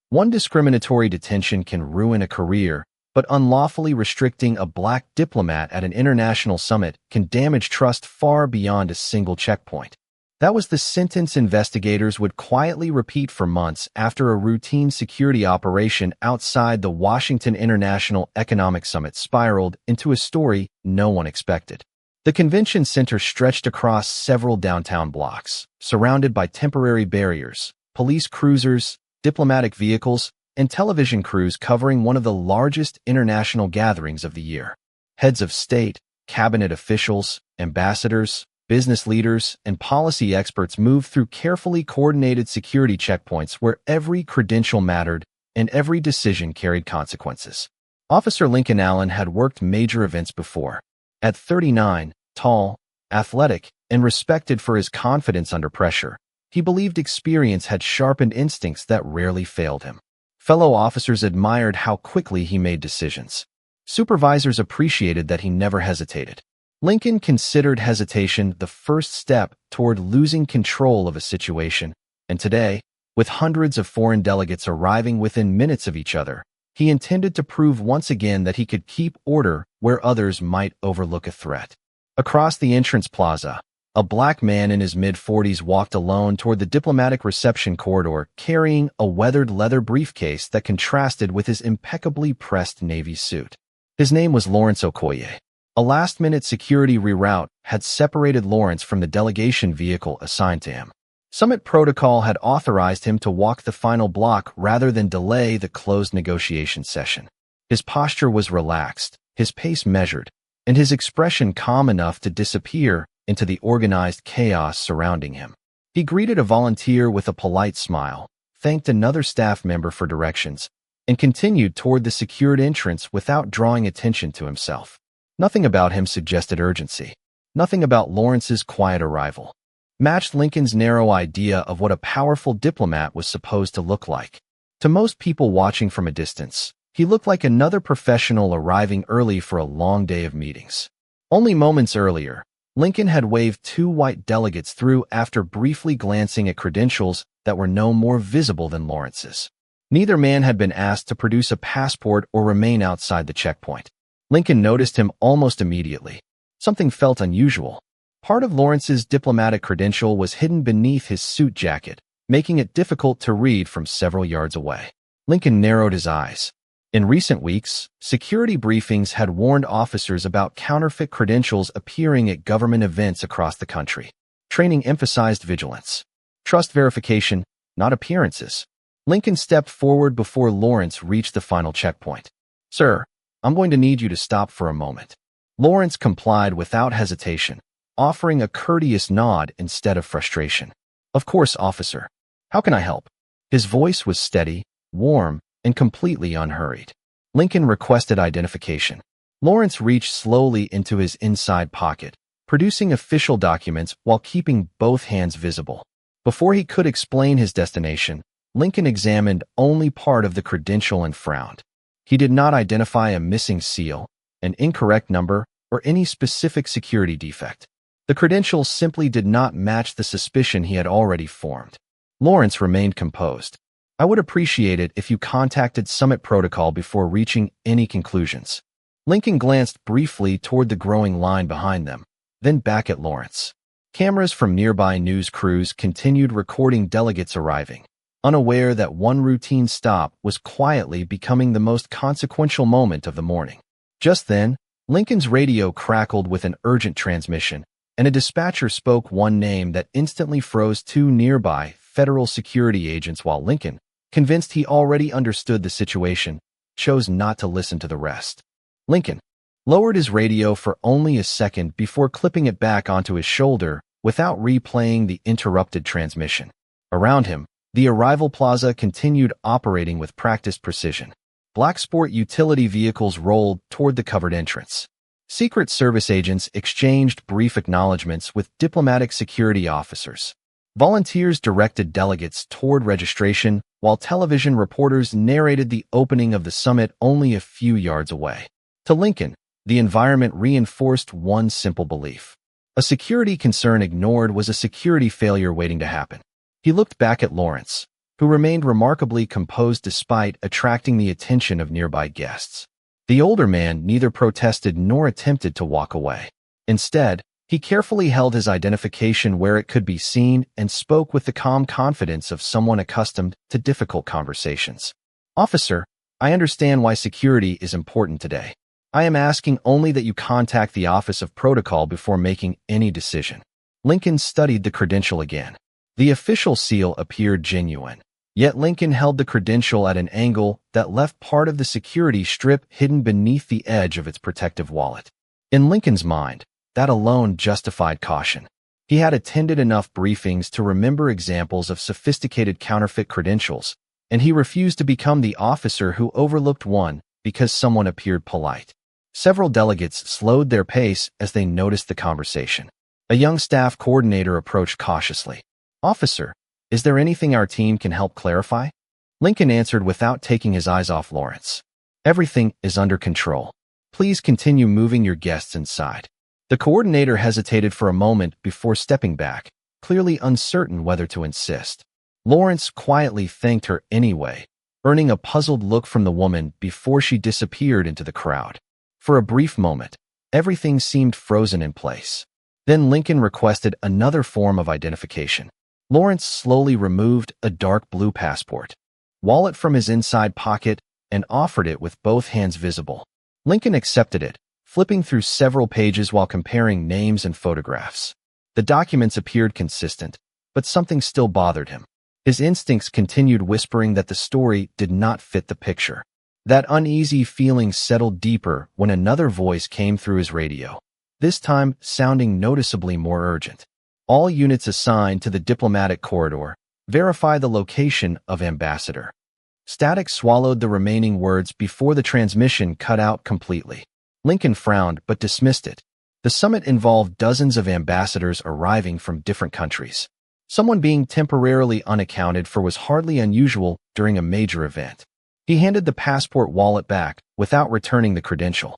One discriminatory detention can ruin a career, but unlawfully restricting a black diplomat at an international summit can damage trust far beyond a single checkpoint. That was the sentence investigators would quietly repeat for months after a routine security operation outside the Washington International Economic Summit spiraled into a story no one expected. The convention center stretched across several downtown blocks, surrounded by temporary barriers, police cruisers, diplomatic vehicles, and television crews covering one of the largest international gatherings of the year. Heads of state, cabinet officials, ambassadors, business leaders, and policy experts moved through carefully coordinated security checkpoints where every credential mattered and every decision carried consequences. Officer Lincoln Allen had worked major events before. At 39, tall, athletic, and respected for his confidence under pressure, he believed experience had sharpened instincts that rarely failed him. Fellow officers admired how quickly he made decisions. Supervisors appreciated that he never hesitated. Lincoln considered hesitation the first step toward losing control of a situation, and today, with hundreds of foreign delegates arriving within minutes of each other, he intended to prove once again that he could keep order where others might overlook a threat. Across the entrance plaza, a black man in his mid-40s walked alone toward the diplomatic reception corridor, carrying a weathered leather briefcase that contrasted with his impeccably pressed navy suit. His name was Lawrence Okoye. A last-minute security reroute had separated Lawrence from the delegation vehicle assigned to him. Summit protocol had authorized him to walk the final block rather than delay the closed negotiation session. His posture was relaxed, his pace measured, and his expression calm enough to disappear into the organized chaos surrounding him. He greeted a volunteer with a polite smile, thanked another staff member for directions, and continued toward the secured entrance without drawing attention to himself. Nothing about him suggested urgency. Nothing about Lawrence's quiet arrival matched Lincoln's narrow idea of what a powerful diplomat was supposed to look like. To most people watching from a distance, he looked like another professional arriving early for a long day of meetings. Only moments earlier, Lincoln had waved two white delegates through after briefly glancing at credentials that were no more visible than Lawrence's. Neither man had been asked to produce a passport or remain outside the checkpoint. Lincoln noticed him almost immediately. Something felt unusual. Part of Lawrence's diplomatic credential was hidden beneath his suit jacket, making it difficult to read from several yards away. Lincoln narrowed his eyes. In recent weeks, security briefings had warned officers about counterfeit credentials appearing at government events across the country. Training emphasized vigilance. Trust verification, not appearances. Lincoln stepped forward before Lawrence reached the final checkpoint. "Sir, I'm going to need you to stop for a moment." Lawrence complied without hesitation, offering a courteous nod instead of frustration. "Of course, officer. How can I help?" His voice was steady, warm, and completely unhurried. Lincoln requested identification. Lawrence reached slowly into his inside pocket, producing official documents while keeping both hands visible. Before he could explain his destination, Lincoln examined only part of the credential and frowned. He did not identify a missing seal, an incorrect number, or any specific security defect. The credential simply did not match the suspicion he had already formed. Lawrence remained composed. "I would appreciate it if you contacted Summit Protocol before reaching any conclusions." Lincoln glanced briefly toward the growing line behind them, then back at Lawrence. Cameras from nearby news crews continued recording delegates arriving, unaware that one routine stop was quietly becoming the most consequential moment of the morning. Just then, Lincoln's radio crackled with an urgent transmission, and a dispatcher spoke one name that instantly froze two nearby federal security agents while Lincoln, convinced he already understood the situation, chose not to listen to the rest. Lincoln lowered his radio for only a second before clipping it back onto his shoulder without replaying the interrupted transmission. Around him, the arrival plaza continued operating with practiced precision. Black sport utility vehicles rolled toward the covered entrance. Secret Service agents exchanged brief acknowledgments with diplomatic security officers. Volunteers directed delegates toward registration, while television reporters narrated the opening of the summit only a few yards away. To Lincoln, the environment reinforced one simple belief. A security concern ignored was a security failure waiting to happen. He looked back at Lawrence. who remained remarkably composed despite attracting the attention of nearby guests. The older man neither protested nor attempted to walk away. Instead, he carefully held his identification where it could be seen and spoke with the calm confidence of someone accustomed to difficult conversations. "Officer, I understand why security is important today. I am asking only that you contact the Office of Protocol before making any decision." Lincoln studied the credential again. The official seal appeared genuine, yet Lincoln held the credential at an angle that left part of the security strip hidden beneath the edge of its protective wallet. In Lincoln's mind, that alone justified caution. He had attended enough briefings to remember examples of sophisticated counterfeit credentials, and he refused to become the officer who overlooked one because someone appeared polite. Several delegates slowed their pace as they noticed the conversation. A young staff coordinator approached cautiously. "Officer, is there anything our team can help clarify?" Lincoln answered without taking his eyes off Lawrence. "Everything is under control. Please continue moving your guests inside." The coordinator hesitated for a moment before stepping back, clearly uncertain whether to insist. Lawrence quietly thanked her anyway, earning a puzzled look from the woman before she disappeared into the crowd. For a brief moment, everything seemed frozen in place. Then Lincoln requested another form of identification. Lawrence slowly removed a dark blue passport wallet from his inside pocket and offered it with both hands visible. Lincoln accepted it, flipping through several pages while comparing names and photographs. The documents appeared consistent, but something still bothered him. His instincts continued whispering that the story did not fit the picture. That uneasy feeling settled deeper when another voice came through his radio, this time sounding noticeably more urgent. "All units assigned to the diplomatic corridor, verify the location of ambassador." Static swallowed the remaining words before the transmission cut out completely. Lincoln frowned but dismissed it. The summit involved dozens of ambassadors arriving from different countries. Someone being temporarily unaccounted for was hardly unusual during a major event. He handed the passport wallet back without returning the credential.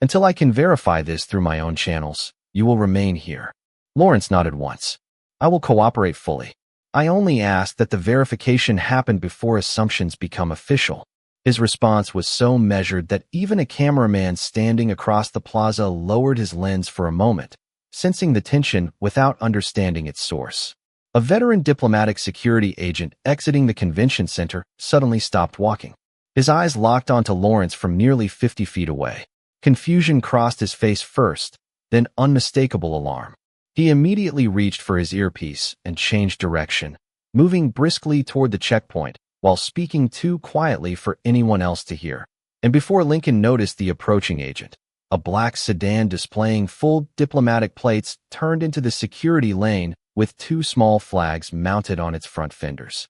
"Until I can verify this through my own channels, you will remain here." Lawrence nodded once. "I will cooperate fully. I only ask that the verification happen before assumptions become official." His response was so measured that even a cameraman standing across the plaza lowered his lens for a moment, sensing the tension without understanding its source. A veteran diplomatic security agent exiting the convention center suddenly stopped walking. His eyes locked onto Lawrence from nearly 50 feet away. Confusion crossed his face first, then unmistakable alarm. He immediately reached for his earpiece and changed direction, moving briskly toward the checkpoint while speaking too quietly for anyone else to hear. And before Lincoln noticed the approaching agent, a black sedan displaying full diplomatic plates turned into the security lane with two small flags mounted on its front fenders.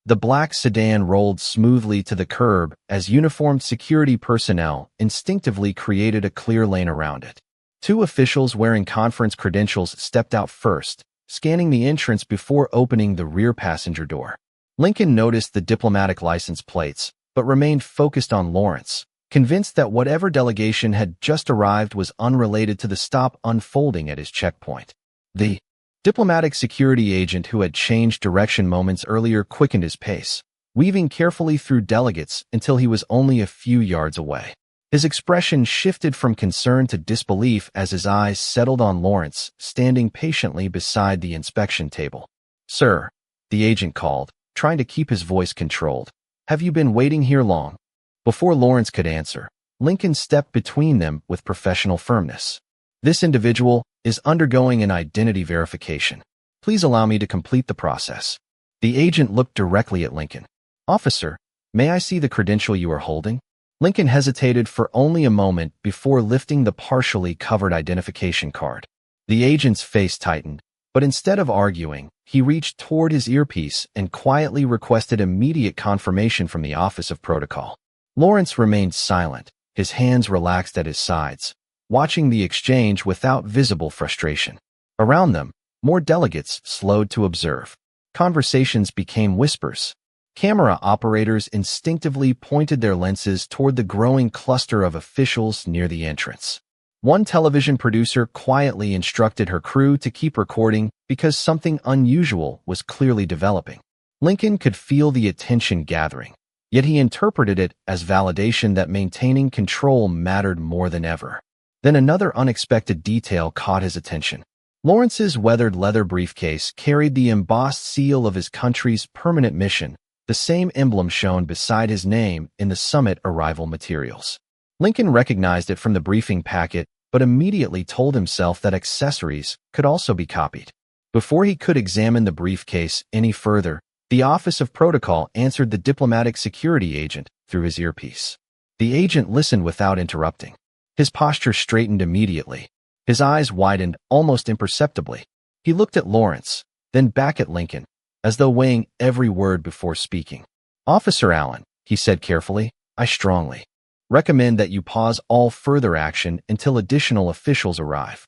The black sedan rolled smoothly to the curb as uniformed security personnel instinctively created a clear lane around it. Two officials wearing conference credentials stepped out first, scanning the entrance before opening the rear passenger door. Lincoln noticed the diplomatic license plates, but remained focused on Lawrence, convinced that whatever delegation had just arrived was unrelated to the stop unfolding at his checkpoint. The diplomatic security agent who had changed direction moments earlier quickened his pace, weaving carefully through delegates until he was only a few yards away. His expression shifted from concern to disbelief as his eyes settled on Lawrence, standing patiently beside the inspection table. "Sir," the agent called, trying to keep his voice controlled. "Have you been waiting here long?" Before Lawrence could answer, Lincoln stepped between them with professional firmness. "This individual is undergoing an identity verification. Please allow me to complete the process." The agent looked directly at Lincoln. "Officer, may I see the credential you are holding?" Lincoln hesitated for only a moment before lifting the partially covered identification card. The agent's face tightened, but instead of arguing, he reached toward his earpiece and quietly requested immediate confirmation from the Office of Protocol. Lawrence remained silent, his hands relaxed at his sides, watching the exchange without visible frustration. Around them, more delegates slowed to observe. Conversations became whispers. Camera operators instinctively pointed their lenses toward the growing cluster of officials near the entrance. One television producer quietly instructed her crew to keep recording because something unusual was clearly developing. Lincoln could feel the attention gathering, yet he interpreted it as validation that maintaining control mattered more than ever. Then another unexpected detail caught his attention. Lawrence's weathered leather briefcase carried the embossed seal of his country's permanent mission, the same emblem shown beside his name in the summit arrival materials. Lincoln recognized it from the briefing packet, but immediately told himself that accessories could also be copied. Before he could examine the briefcase any further, the Office of Protocol answered the diplomatic security agent through his earpiece. The agent listened without interrupting. His posture straightened immediately. His eyes widened almost imperceptibly. He looked at Lawrence, then back at Lincoln, as though weighing every word before speaking. "Officer Allen," he said carefully, "I strongly recommend that you pause all further action until additional officials arrive."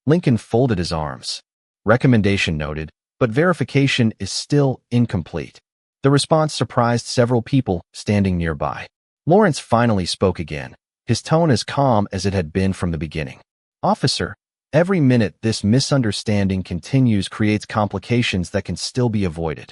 Lincoln folded his arms. "Recommendation noted, but verification is still incomplete." The response surprised several people standing nearby. Lawrence finally spoke again, his tone as calm as it had been from the beginning. "Officer, every minute this misunderstanding continues creates complications that can still be avoided."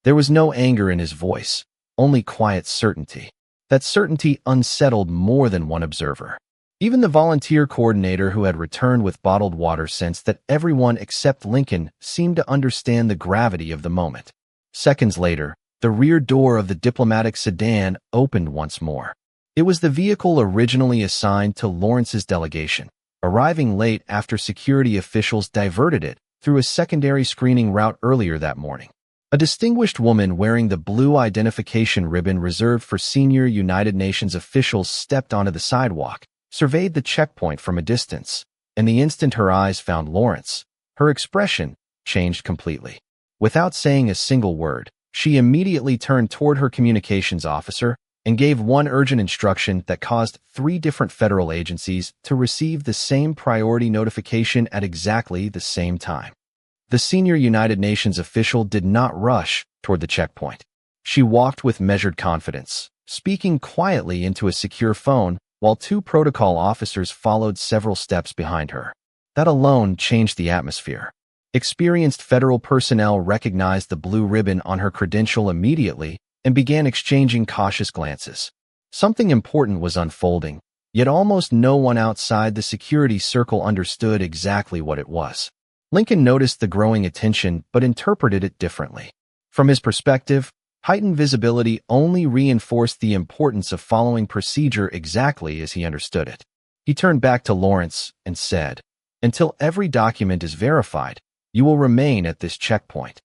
There was no anger in his voice, only quiet certainty. That certainty unsettled more than one observer. Even the volunteer coordinator who had returned with bottled water sensed that everyone except Lincoln seemed to understand the gravity of the moment. Seconds later, the rear door of the diplomatic sedan opened once more. It was the vehicle originally assigned to Lawrence's delegation, arriving late after security officials diverted it through a secondary screening route earlier that morning. A distinguished woman wearing the blue identification ribbon reserved for senior United Nations officials stepped onto the sidewalk, surveyed the checkpoint from a distance, and the instant her eyes found Lawrence, her expression changed completely. Without saying a single word, she immediately turned toward her communications officer and gave one urgent instruction that caused 3 different federal agencies to receive the same priority notification at exactly the same time. The senior United Nations official did not rush toward the checkpoint. She walked with measured confidence, speaking quietly into a secure phone, while 2 protocol officers followed several steps behind her. That alone changed the atmosphere. Experienced federal personnel recognized the blue ribbon on her credential immediately and began exchanging cautious glances. Something important was unfolding, yet almost no one outside the security circle understood exactly what it was. Lincoln noticed the growing attention but interpreted it differently. From his perspective, heightened visibility only reinforced the importance of following procedure exactly as he understood it. He turned back to Lawrence and said, "Until every document is verified, you will remain at this checkpoint."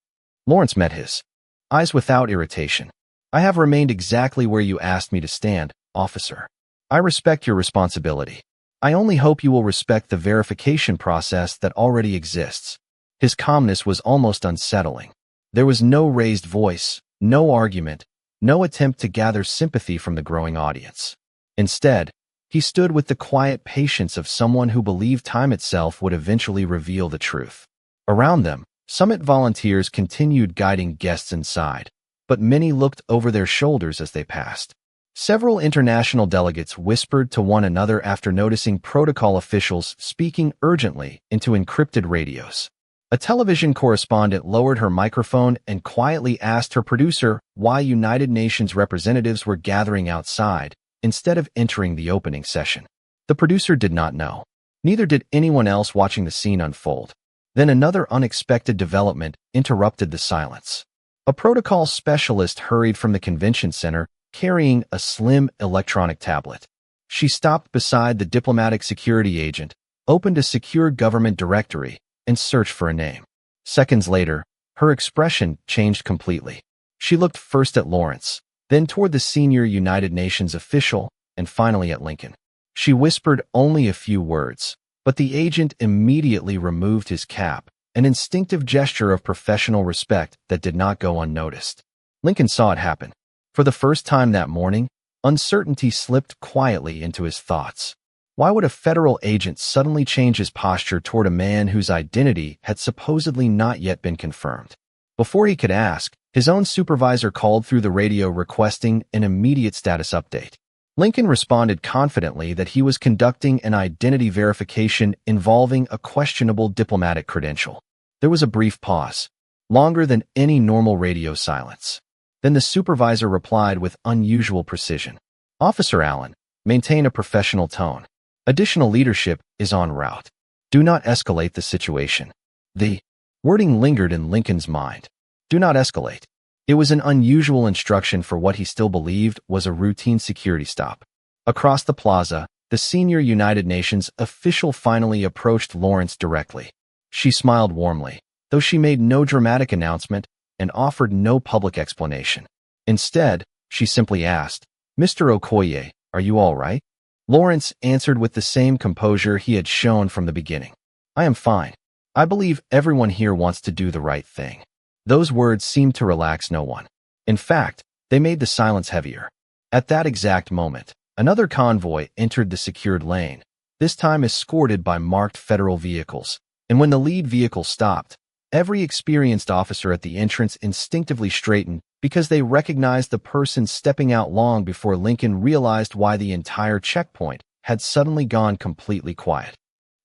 Lawrence met his eyes without irritation. "I have remained exactly where you asked me to stand, officer. I respect your responsibility. I only hope you will respect the verification process that already exists." His calmness was almost unsettling. There was no raised voice, no argument, no attempt to gather sympathy from the growing audience. Instead, he stood with the quiet patience of someone who believed time itself would eventually reveal the truth. Around them, summit volunteers continued guiding guests inside, but many looked over their shoulders as they passed. Several international delegates whispered to one another after noticing protocol officials speaking urgently into encrypted radios. A television correspondent lowered her microphone and quietly asked her producer why United Nations representatives were gathering outside instead of entering the opening session. The producer did not know. Neither did anyone else watching the scene unfold. Then another unexpected development interrupted the silence. A protocol specialist hurried from the convention center, carrying a slim electronic tablet. She stopped beside the diplomatic security agent, opened a secure government directory, and searched for a name. Seconds later, her expression changed completely. She looked first at Lawrence, then toward the senior United Nations official, and finally at Lincoln. She whispered only a few words, but the agent immediately removed his cap, an instinctive gesture of professional respect that did not go unnoticed. Lincoln saw it happen. For the first time that morning, uncertainty slipped quietly into his thoughts. Why would a federal agent suddenly change his posture toward a man whose identity had supposedly not yet been confirmed? Before he could ask, his own supervisor called through the radio requesting an immediate status update. Lincoln responded confidently that he was conducting an identity verification involving a questionable diplomatic credential. There was a brief pause. longer than any normal radio silence. Then the supervisor replied with unusual precision. Officer Allen, maintain a professional tone. Additional leadership is en route. Do not escalate the situation. The wording lingered in Lincoln's mind. Do not escalate. It was an unusual instruction for what he still believed was a routine security stop. Across the plaza, the senior United Nations official finally approached Lawrence directly. She smiled warmly, though she made no dramatic announcement and offered no public explanation. Instead, she simply asked, "Mr. Okoye, are you all right?" Lawrence answered with the same composure he had shown from the beginning. "I am fine. I believe everyone here wants to do the right thing." Those words seemed to relax no one. In fact, they made the silence heavier. At that exact moment, another convoy entered the secured lane, this time escorted by marked federal vehicles. And when the lead vehicle stopped, every experienced officer at the entrance instinctively straightened because they recognized the person stepping out long before Lincoln realized why the entire checkpoint had suddenly gone completely quiet.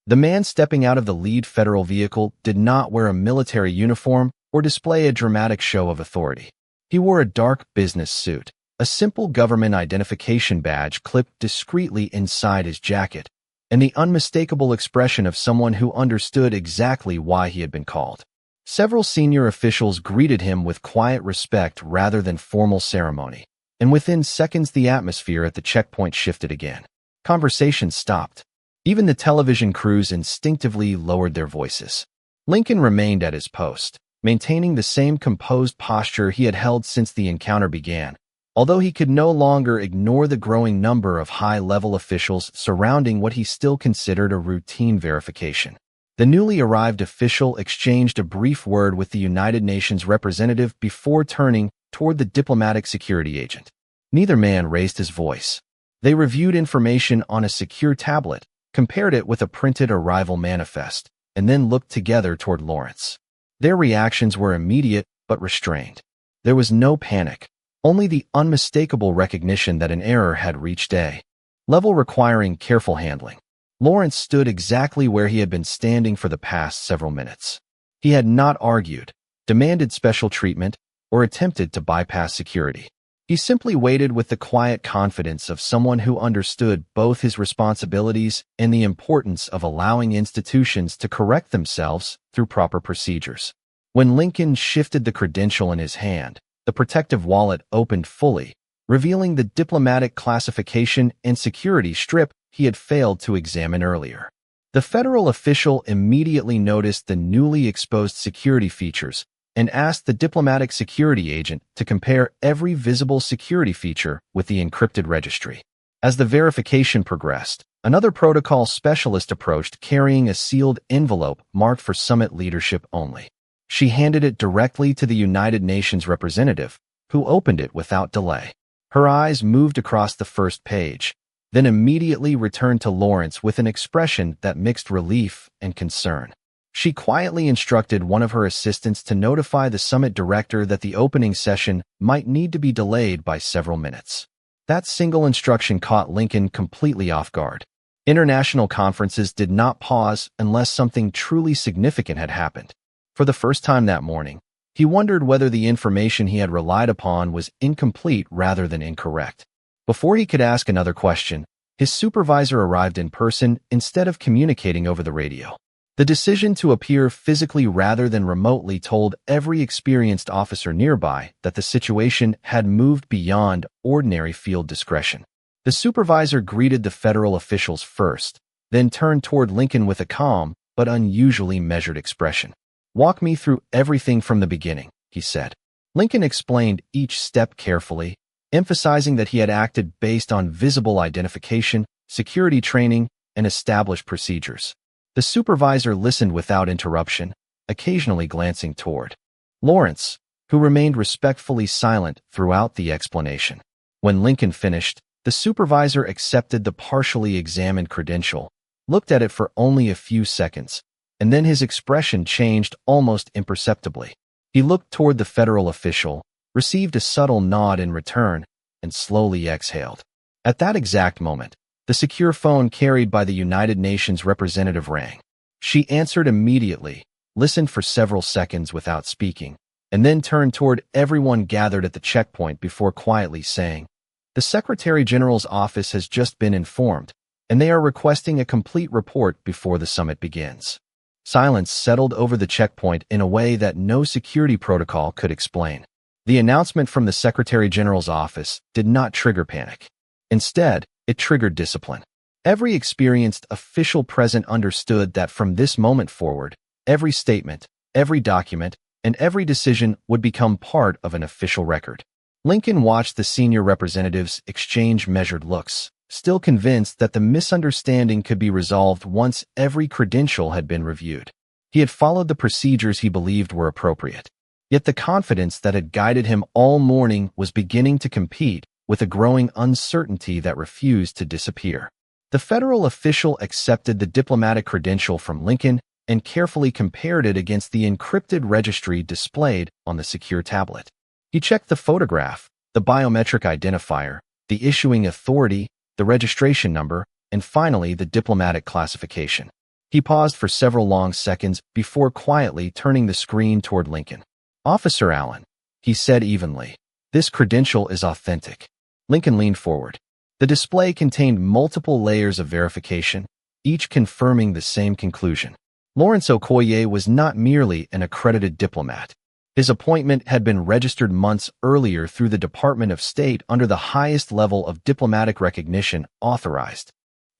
The man stepping out of the lead federal vehicle did not wear a military uniform or display a dramatic show of authority. He wore a dark business suit, a simple government identification badge clipped discreetly inside his jacket, and the unmistakable expression of someone who understood exactly why he had been called. Several senior officials greeted him with quiet respect rather than formal ceremony, and within seconds the atmosphere at the checkpoint shifted again. Conversation stopped. Even the television crews instinctively lowered their voices. Lincoln remained at his post, maintaining the same composed posture he had held since the encounter began, although he could no longer ignore the growing number of high-level officials surrounding what he still considered a routine verification. The newly arrived official exchanged a brief word with the United Nations representative before turning toward the diplomatic security agent. Neither man raised his voice. They reviewed information on a secure tablet, compared it with a printed arrival manifest, and then looked together toward Lawrence. Their reactions were immediate but restrained. There was no panic, only the unmistakable recognition that an error had reached a level requiring careful handling. Lawrence stood exactly where he had been standing for the past several minutes. He had not argued, demanded special treatment, or attempted to bypass security. He simply waited with the quiet confidence of someone who understood both his responsibilities and the importance of allowing institutions to correct themselves through proper procedures. When Lincoln shifted the credential in his hand, the protective wallet opened fully, revealing the diplomatic classification and security strip he had failed to examine earlier. The federal official immediately noticed the newly exposed security features and asked the diplomatic security agent to compare every visible security feature with the encrypted registry. As the verification progressed, another protocol specialist approached carrying a sealed envelope marked for summit leadership only. She handed it directly to the United Nations representative, who opened it without delay. Her eyes moved across the first page, then immediately returned to Lawrence with an expression that mixed relief and concern. She quietly instructed one of her assistants to notify the summit director that the opening session might need to be delayed by several minutes. That single instruction caught Lincoln completely off guard. International conferences did not pause unless something truly significant had happened. For the first time that morning, he wondered whether the information he had relied upon was incomplete rather than incorrect. Before he could ask another question, his supervisor arrived in person instead of communicating over the radio. The decision to appear physically rather than remotely told every experienced officer nearby that the situation had moved beyond ordinary field discretion. The supervisor greeted the federal officials first, then turned toward Lincoln with a calm but unusually measured expression. "Walk me through everything from the beginning," he said. Lincoln explained each step carefully, emphasizing that he had acted based on visible identification, security training, and established procedures. The supervisor listened without interruption, occasionally glancing toward Lawrence, who remained respectfully silent throughout the explanation. When Lincoln finished, the supervisor accepted the partially examined credential, looked at it for only a few seconds, and then his expression changed almost imperceptibly. He looked toward the federal official, received a subtle nod in return, and slowly exhaled. At that exact moment, the secure phone carried by the United Nations representative rang. She answered immediately, listened for several seconds without speaking, and then turned toward everyone gathered at the checkpoint before quietly saying, "The Secretary General's office has just been informed, and they are requesting a complete report before the summit begins." Silence settled over the checkpoint in a way that no security protocol could explain. The announcement from the Secretary General's office did not trigger panic. Instead, it triggered discipline. Every experienced official present understood that from this moment forward, every statement, every document, and every decision would become part of an official record. Lincoln watched the senior representatives exchange measured looks, still convinced that the misunderstanding could be resolved once every credential had been reviewed. He had followed the procedures he believed were appropriate. Yet the confidence that had guided him all morning was beginning to compete with a growing uncertainty that refused to disappear. The federal official accepted the diplomatic credential from Lincoln and carefully compared it against the encrypted registry displayed on the secure tablet. He checked the photograph, the biometric identifier, the issuing authority, the registration number, and finally the diplomatic classification. He paused for several long seconds before quietly turning the screen toward Lincoln. "Officer Allen," he said evenly, "this credential is authentic." Lincoln leaned forward. The display contained multiple layers of verification, each confirming the same conclusion. Lawrence Okoye was not merely an accredited diplomat. His appointment had been registered months earlier through the Department of State under the highest level of diplomatic recognition authorized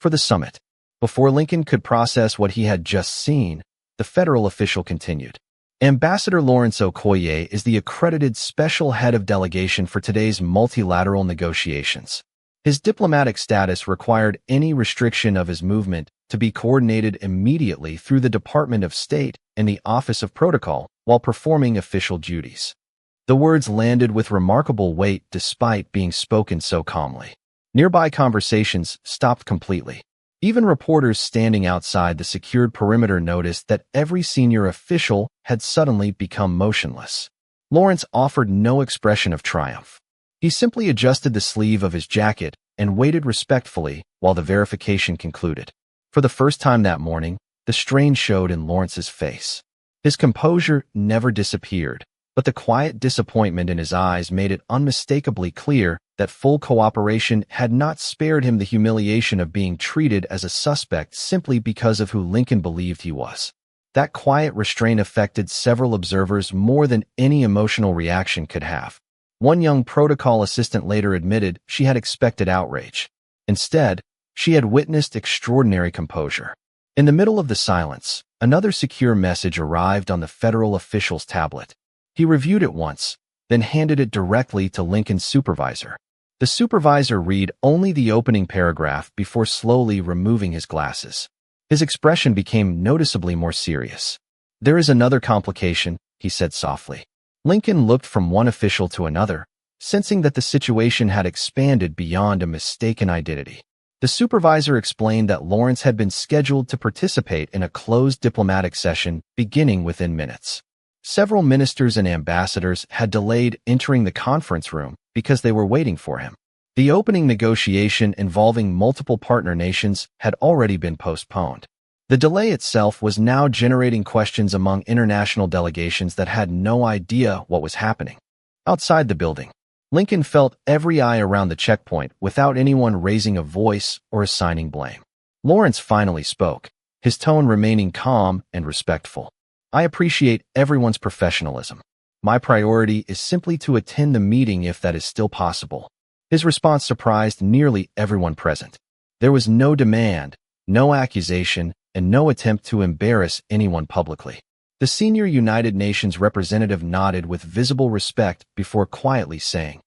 for the summit. Before Lincoln could process what he had just seen, the federal official continued. "Ambassador Lawrence Okoye is the accredited special head of delegation for today's multilateral negotiations. His diplomatic status required any restriction of his movement to be coordinated immediately through the Department of State and the Office of Protocol while performing official duties." The words landed with remarkable weight despite being spoken so calmly. Nearby conversations stopped completely. Even reporters standing outside the secured perimeter noticed that every senior official had suddenly become motionless. Lawrence offered no expression of triumph. He simply adjusted the sleeve of his jacket and waited respectfully while the verification concluded. For the first time that morning, the strain showed in Lawrence's face. His composure never disappeared, but the quiet disappointment in his eyes made it unmistakably clear that full cooperation had not spared him the humiliation of being treated as a suspect simply because of who Lincoln believed he was. That quiet restraint affected several observers more than any emotional reaction could have. One young protocol assistant later admitted she had expected outrage. Instead, she had witnessed extraordinary composure. In the middle of the silence, another secure message arrived on the federal official's tablet. He reviewed it once, then handed it directly to Lincoln's supervisor. The supervisor read only the opening paragraph before slowly removing his glasses. His expression became noticeably more serious. "There is another complication," he said softly. Lincoln looked from one official to another, sensing that the situation had expanded beyond a mistaken identity. The supervisor explained that Lawrence had been scheduled to participate in a closed diplomatic session beginning within minutes. Several ministers and ambassadors had delayed entering the conference room because they were waiting for him. The opening negotiation involving multiple partner nations had already been postponed. The delay itself was now generating questions among international delegations that had no idea what was happening. Outside the building, Lincoln felt every eye around the checkpoint without anyone raising a voice or assigning blame. Lawrence finally spoke, his tone remaining calm and respectful. "I appreciate everyone's professionalism. My priority is simply to attend the meeting if that is still possible." His response surprised nearly everyone present. There was no demand, no accusation, and no attempt to embarrass anyone publicly. The senior United Nations representative nodded with visible respect before quietly saying,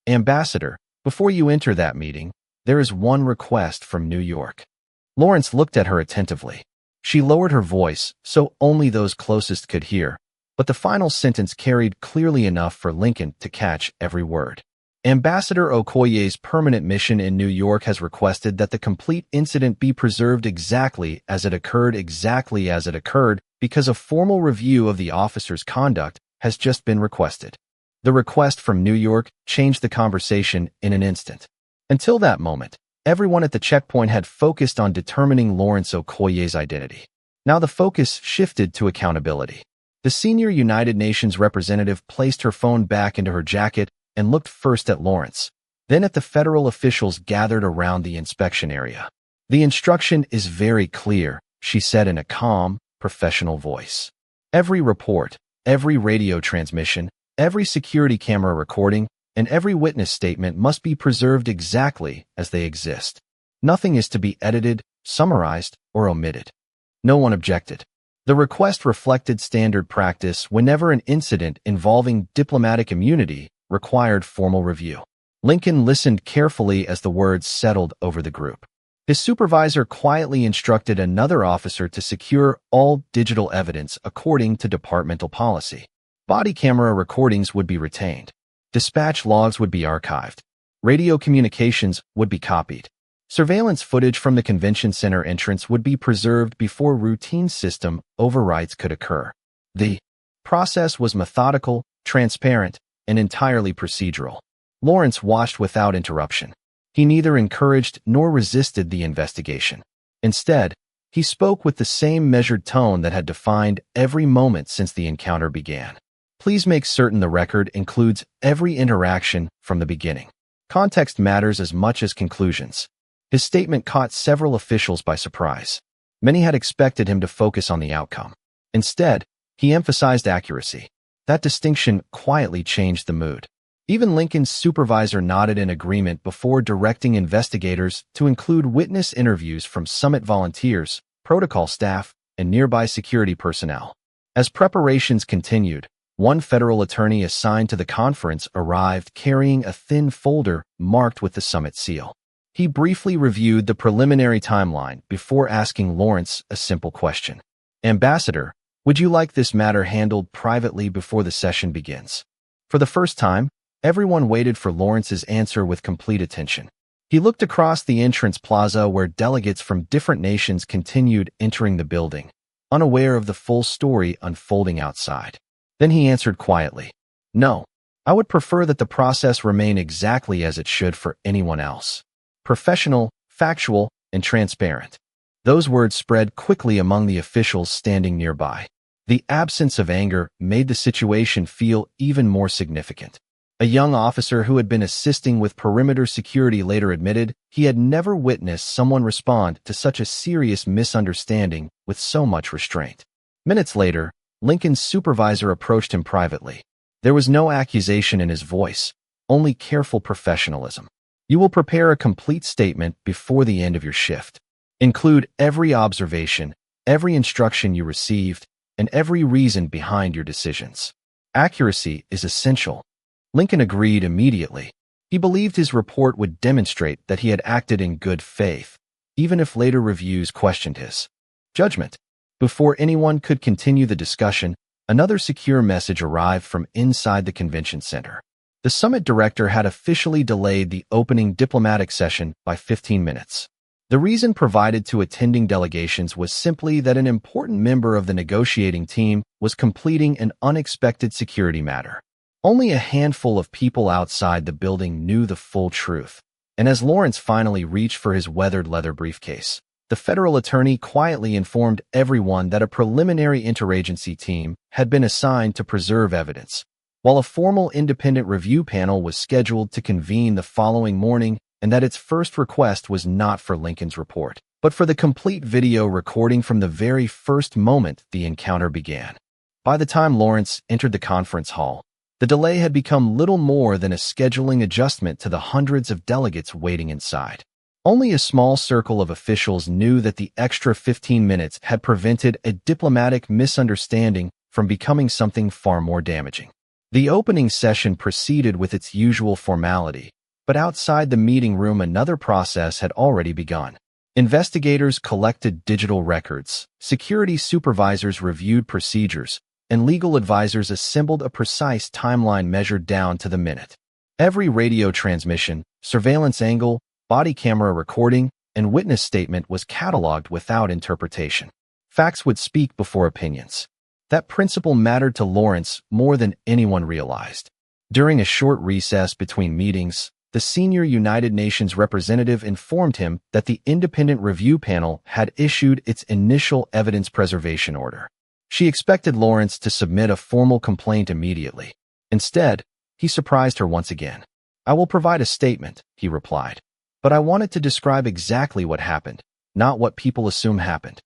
"Ambassador, before you enter that meeting, there is one request from New York." Lawrence looked at her attentively. She lowered her voice so only those closest could hear, but the final sentence carried clearly enough for Lincoln to catch every word. "Ambassador Okoye's permanent mission in New York has requested that the complete incident be preserved exactly as it occurred because a formal review of the officer's conduct has just been requested." The request from New York changed the conversation in an instant. Until that moment, everyone at the checkpoint had focused on determining Lawrence Okoye's identity. Now the focus shifted to accountability. The senior United Nations representative placed her phone back into her jacket and looked first at Lawrence, then at the federal officials gathered around the inspection area. "The instruction is very clear," she said in a calm, professional voice. "Every report, every radio transmission, every security camera recording, and every witness statement must be preserved exactly as they exist. Nothing is to be edited, summarized, or omitted." No one objected. The request reflected standard practice whenever an incident involving diplomatic immunity required formal review. Lincoln listened carefully as the words settled over the group. His supervisor quietly instructed another officer to secure all digital evidence according to departmental policy. Body camera recordings would be retained. Dispatch logs would be archived. Radio communications would be copied. Surveillance footage from the convention center entrance would be preserved before routine system overrides could occur. The process was methodical, transparent, and entirely procedural. Lawrence watched without interruption. He neither encouraged nor resisted the investigation. Instead, he spoke with the same measured tone that had defined every moment since the encounter began. "Please make certain the record includes every interaction from the beginning. Context matters as much as conclusions." His statement caught several officials by surprise. Many had expected him to focus on the outcome. Instead, he emphasized accuracy. That distinction quietly changed the mood. Even Lincoln's supervisor nodded in agreement before directing investigators to include witness interviews from summit volunteers, protocol staff, and nearby security personnel. As preparations continued, one federal attorney assigned to the conference arrived carrying a thin folder marked with the summit seal. He briefly reviewed the preliminary timeline before asking Lawrence a simple question. "Ambassador, would you like this matter handled privately before the session begins?" For the first time, everyone waited for Lawrence's answer with complete attention. He looked across the entrance plaza where delegates from different nations continued entering the building, unaware of the full story unfolding outside. Then he answered quietly, "No, I would prefer that the process remain exactly as it should for anyone else. Professional, factual, and transparent." Those words spread quickly among the officials standing nearby. The absence of anger made the situation feel even more significant. A young officer who had been assisting with perimeter security later admitted he had never witnessed someone respond to such a serious misunderstanding with so much restraint. Minutes later, Lincoln's supervisor approached him privately. There was no accusation in his voice, only careful professionalism. "You will prepare a complete statement before the end of your shift. Include every observation, every instruction you received, and every reason behind your decisions. Accuracy is essential." Lincoln agreed immediately. He believed his report would demonstrate that he had acted in good faith, even if later reviews questioned his judgment. Before anyone could continue the discussion, another secure message arrived from inside the convention center. The summit director had officially delayed the opening diplomatic session by 15 minutes. The reason provided to attending delegations was simply that an important member of the negotiating team was completing an unexpected security matter. Only a handful of people outside the building knew the full truth, and as Lawrence finally reached for his weathered leather briefcase, the federal attorney quietly informed everyone that a preliminary interagency team had been assigned to preserve evidence, while a formal independent review panel was scheduled to convene the following morning, and that its first request was not for Lincoln's report, but for the complete video recording from the very first moment the encounter began. By the time Lawrence entered the conference hall, the delay had become little more than a scheduling adjustment to the hundreds of delegates waiting inside. Only a small circle of officials knew that the extra 15 minutes had prevented a diplomatic misunderstanding from becoming something far more damaging. The opening session proceeded with its usual formality, but outside the meeting room another process had already begun. Investigators collected digital records, security supervisors reviewed procedures, and legal advisors assembled a precise timeline measured down to the minute. Every radio transmission, surveillance angle, body camera recording, and witness statement was cataloged without interpretation. Facts would speak before opinions. That principle mattered to Lawrence more than anyone realized. During a short recess between meetings, the senior United Nations representative informed him that the independent review panel had issued its initial evidence preservation order. She expected Lawrence to submit a formal complaint immediately. Instead, he surprised her once again. "I will provide a statement," he replied. "But I wanted to describe exactly what happened, not what people assume happened."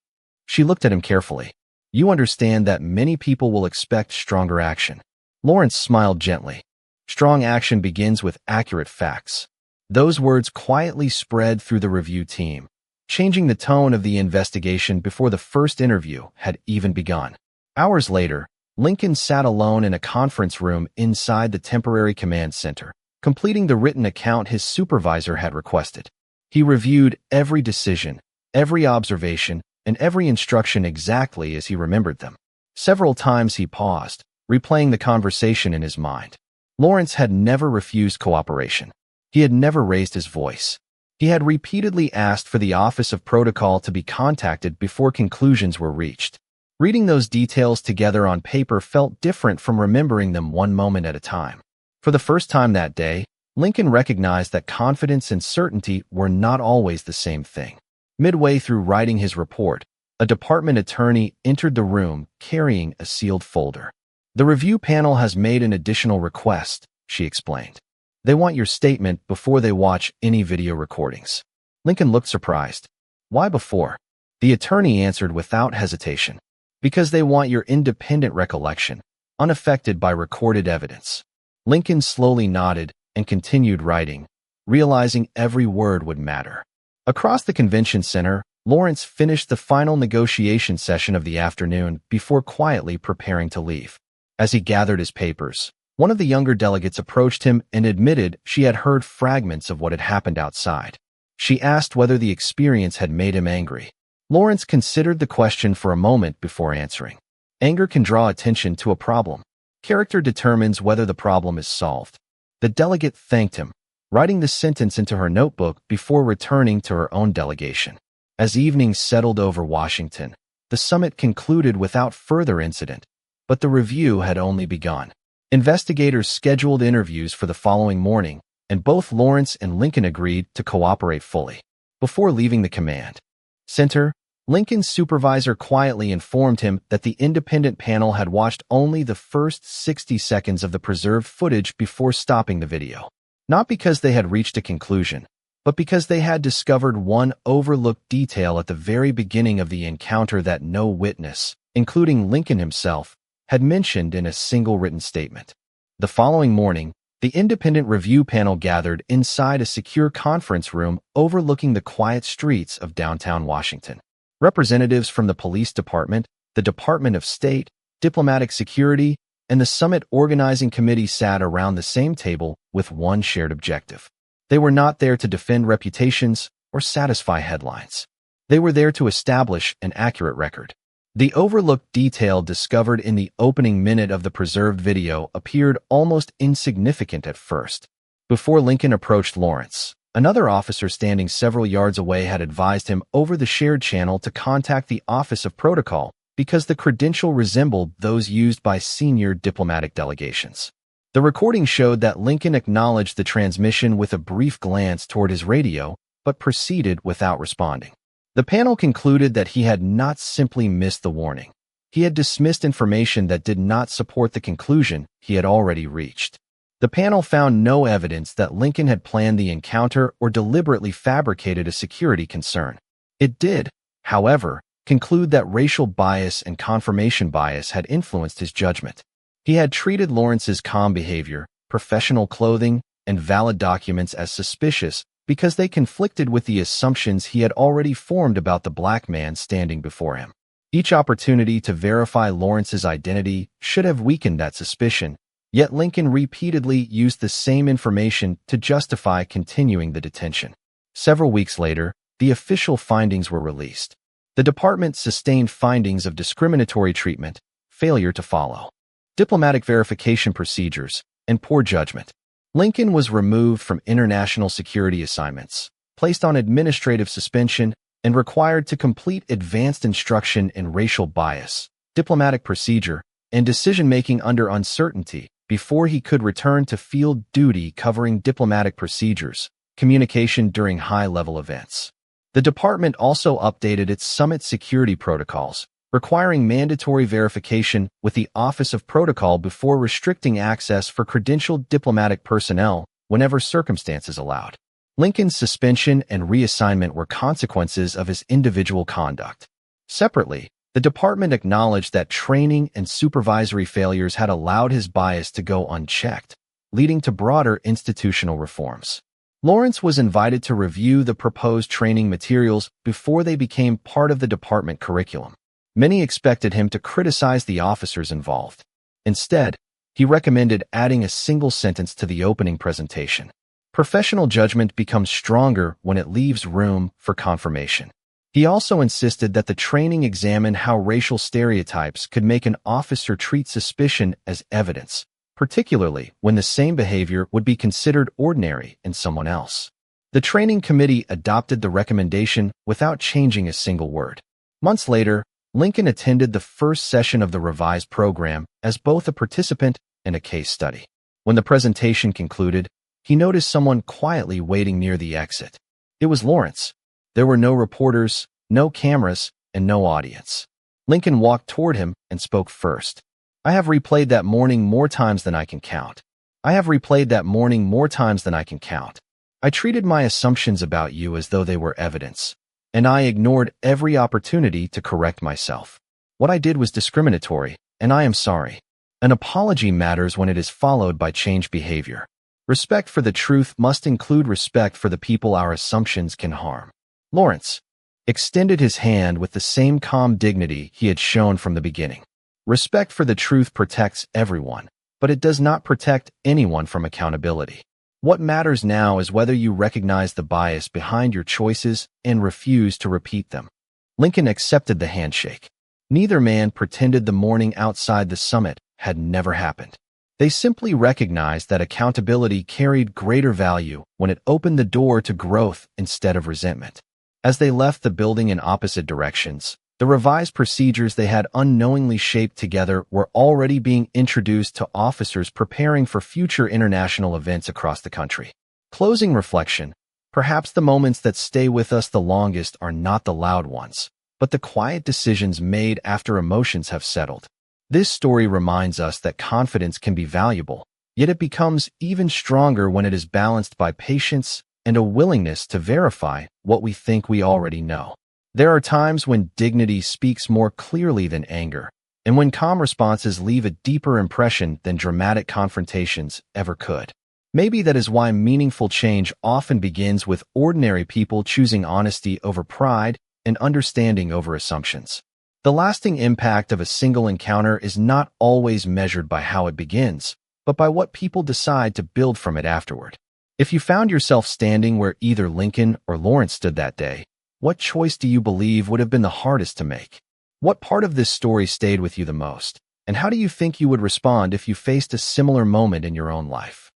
She looked at him carefully. "You understand that many people will expect stronger action." Lawrence smiled gently. "Strong action begins with accurate facts." Those words quietly spread through the review team, changing the tone of the investigation before the first interview had even begun. Hours later, Lincoln sat alone in a conference room inside the temporary command center, completing the written account his supervisor had requested. He reviewed every decision, every observation, and every instruction exactly as he remembered them. Several times he paused, replaying the conversation in his mind. Lawrence had never refused cooperation. He had never raised his voice. He had repeatedly asked for the Office of Protocol to be contacted before conclusions were reached. Reading those details together on paper felt different from remembering them one moment at a time. For the first time that day, Lincoln recognized that confidence and certainty were not always the same thing. Midway through writing his report, a department attorney entered the room carrying a sealed folder. "The review panel has made an additional request," she explained. "They want your statement before they watch any video recordings." Lincoln looked surprised. "Why before?" The attorney answered without hesitation. "Because they want your independent recollection, unaffected by recorded evidence." Lincoln slowly nodded and continued writing, realizing every word would matter. Across the convention center, Lawrence finished the final negotiation session of the afternoon before quietly preparing to leave. As he gathered his papers, one of the younger delegates approached him and admitted she had heard fragments of what had happened outside. She asked whether the experience had made him angry. Lawrence considered the question for a moment before answering. Anger can draw attention to a problem. Character determines whether the problem is solved. The delegate thanked him, writing the sentence into her notebook before returning to her own delegation. As evening settled over Washington, the summit concluded without further incident, but the review had only begun. Investigators scheduled interviews for the following morning, and both Lawrence and Lincoln agreed to cooperate fully. Before leaving the command center, Lincoln's supervisor quietly informed him that the independent panel had watched only the first 60 seconds of the preserved footage before stopping the video. Not because they had reached a conclusion, but because they had discovered one overlooked detail at the very beginning of the encounter that no witness, including Lincoln himself, had mentioned in a single written statement. The following morning, the independent review panel gathered inside a secure conference room overlooking the quiet streets of downtown Washington. Representatives from the police department, the Department of State, Diplomatic Security, and the summit organizing committee sat around the same table with one shared objective. They were not there to defend reputations or satisfy headlines. They were there to establish an accurate record. The overlooked detail discovered in the opening minute of the preserved video appeared almost insignificant at first. Before Lincoln approached Lawrence, another officer standing several yards away had advised him over the shared channel to contact the Office of Protocol because the credential resembled those used by senior diplomatic delegations. The recording showed that Lincoln acknowledged the transmission with a brief glance toward his radio, but proceeded without responding. The panel concluded that he had not simply missed the warning. He had dismissed information that did not support the conclusion he had already reached. The panel found no evidence that Lincoln had planned the encounter or deliberately fabricated a security concern. It did, however, conclude that racial bias and confirmation bias had influenced his judgment. He had treated Lawrence's calm behavior, professional clothing, and valid documents as suspicious because they conflicted with the assumptions he had already formed about the black man standing before him. Each opportunity to verify Lawrence's identity should have weakened that suspicion, yet Lincoln repeatedly used the same information to justify continuing the detention. Several weeks later, the official findings were released. The department sustained findings of discriminatory treatment, failure to follow diplomatic verification procedures, and poor judgment. Lincoln was removed from international security assignments, placed on administrative suspension, and required to complete advanced instruction in racial bias, diplomatic procedure, and decision-making under uncertainty, before he could return to field duty covering diplomatic procedures, communication during high-level events. The department also updated its summit security protocols, requiring mandatory verification with the Office of Protocol before restricting access for credentialed diplomatic personnel whenever circumstances allowed. Lincoln's suspension and reassignment were consequences of his individual conduct. Separately, the department acknowledged that training and supervisory failures had allowed his bias to go unchecked, leading to broader institutional reforms. Lawrence was invited to review the proposed training materials before they became part of the department curriculum. Many expected him to criticize the officers involved. Instead, he recommended adding a single sentence to the opening presentation. Professional judgment becomes stronger when it leaves room for confirmation. He also insisted that the training examine how racial stereotypes could make an officer treat suspicion as evidence, particularly when the same behavior would be considered ordinary in someone else. The training committee adopted the recommendation without changing a single word. Months later, Lincoln attended the first session of the revised program as both a participant and a case study. When the presentation concluded, he noticed someone quietly waiting near the exit. It was Lawrence. There were no reporters, no cameras, and no audience. Lincoln walked toward him and spoke first. "I have replayed that morning more times than I can count. I have replayed that morning more times than I can count. I treated my assumptions about you as though they were evidence, and I ignored every opportunity to correct myself. What I did was discriminatory, and I am sorry. An apology matters when it is followed by changed behavior. Respect for the truth must include respect for the people our assumptions can harm." Lawrence extended his hand with the same calm dignity he had shown from the beginning. Respect for the truth protects everyone, but it does not protect anyone from accountability. What matters now is whether you recognize the bias behind your choices and refuse to repeat them. Lincoln accepted the handshake. Neither man pretended the morning outside the summit had never happened. They simply recognized that accountability carried greater value when it opened the door to growth instead of resentment. As they left the building in opposite directions, the revised procedures they had unknowingly shaped together were already being introduced to officers preparing for future international events across the country. Closing reflection: perhaps the moments that stay with us the longest are not the loud ones, but the quiet decisions made after emotions have settled. This story reminds us that confidence can be valuable, yet it becomes even stronger when it is balanced by patience and a willingness to verify what we think we already know. There are times when dignity speaks more clearly than anger, and when calm responses leave a deeper impression than dramatic confrontations ever could. Maybe that is why meaningful change often begins with ordinary people choosing honesty over pride and understanding over assumptions. The lasting impact of a single encounter is not always measured by how it begins, but by what people decide to build from it afterward. If you found yourself standing where either Lincoln or Lawrence stood that day, what choice do you believe would have been the hardest to make? What part of this story stayed with you the most? And how do you think you would respond if you faced a similar moment in your own life?